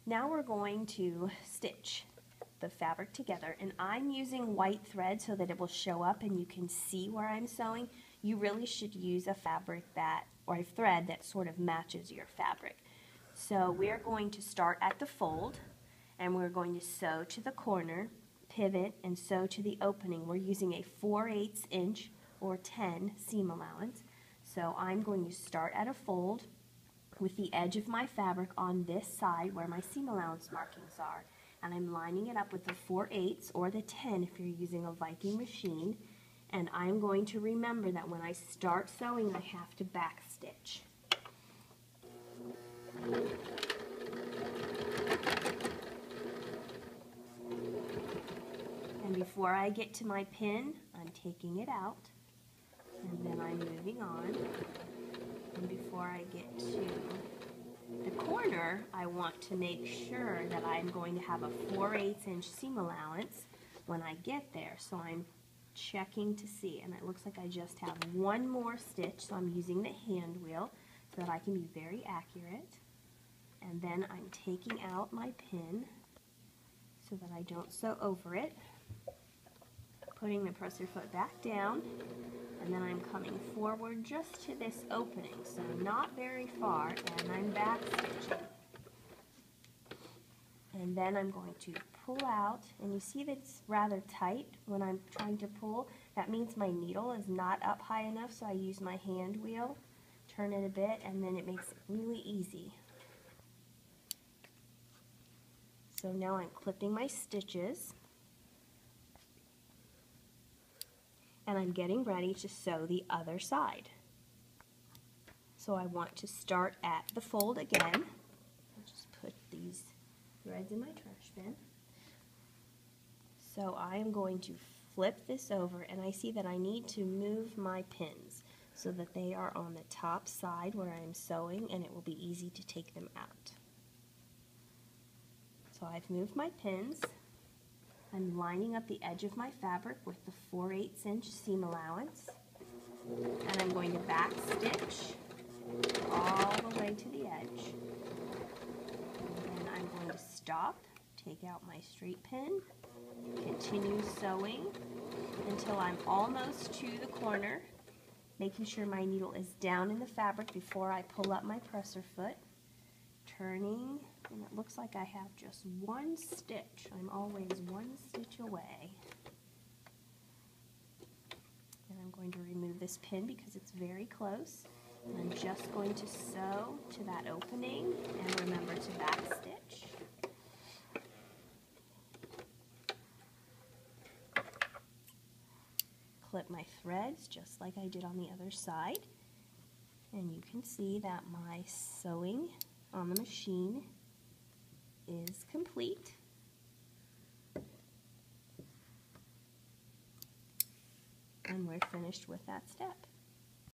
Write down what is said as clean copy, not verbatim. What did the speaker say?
Now we're going to stitch the fabric together, and I'm using white thread so that it will show up and you can see where I'm sewing. You really should use a fabric or a thread that sort of matches your fabric. So we're going to start at the fold, and we're going to sew to the corner, pivot, and sew to the opening. We're using a 4/8 inch or 10 seam allowance. So I'm going to start at a fold with the edge of my fabric on this side where my seam allowance markings are. And I'm lining it up with the 4/8 or the 10 if you're using a Viking machine. And I'm going to remember that when I start sewing, I have to back stitch. And before I get to my pin, I'm taking it out, and then I'm moving on. And before I get to the corner, I want to make sure that I'm going to have a 4/8 inch seam allowance when I get there. So I'm checking to see, and it looks like I just have one more stitch, so I'm using the hand wheel so that I can be very accurate. And then I'm taking out my pin so that I don't sew over it, putting the presser foot back down, and then I'm coming forward just to this opening, so not very far, and I'm back stitching. And then I'm going to pull out, and you see that it's rather tight when I'm trying to pull. That means my needle is not up high enough, so I use my hand wheel, turn it a bit, and then it makes it really easy. So now I'm clipping my stitches, and I'm getting ready to sew the other side. So I want to start at the fold again. I'll just put these threads in my trash bin. So I am going to flip this over, and I see that I need to move my pins so that they are on the top side where I'm sewing, and it will be easy to take them out. So I've moved my pins. I'm lining up the edge of my fabric with the 4/8 inch seam allowance, and I'm going to back stitch all the way to the edge. And then I'm going to stop, take out my straight pin, continue sewing until I'm almost to the corner, making sure my needle is down in the fabric before I pull up my presser foot, turning, and it looks like I have just one stitch. I'm always one stitch away. And I'm going to remove this pin because it's very close. And I'm just going to sew to that opening, and remember to back stitch. Clip my threads just like I did on the other side. And you can see that my sewing on the machine is complete. And we're finished with that step.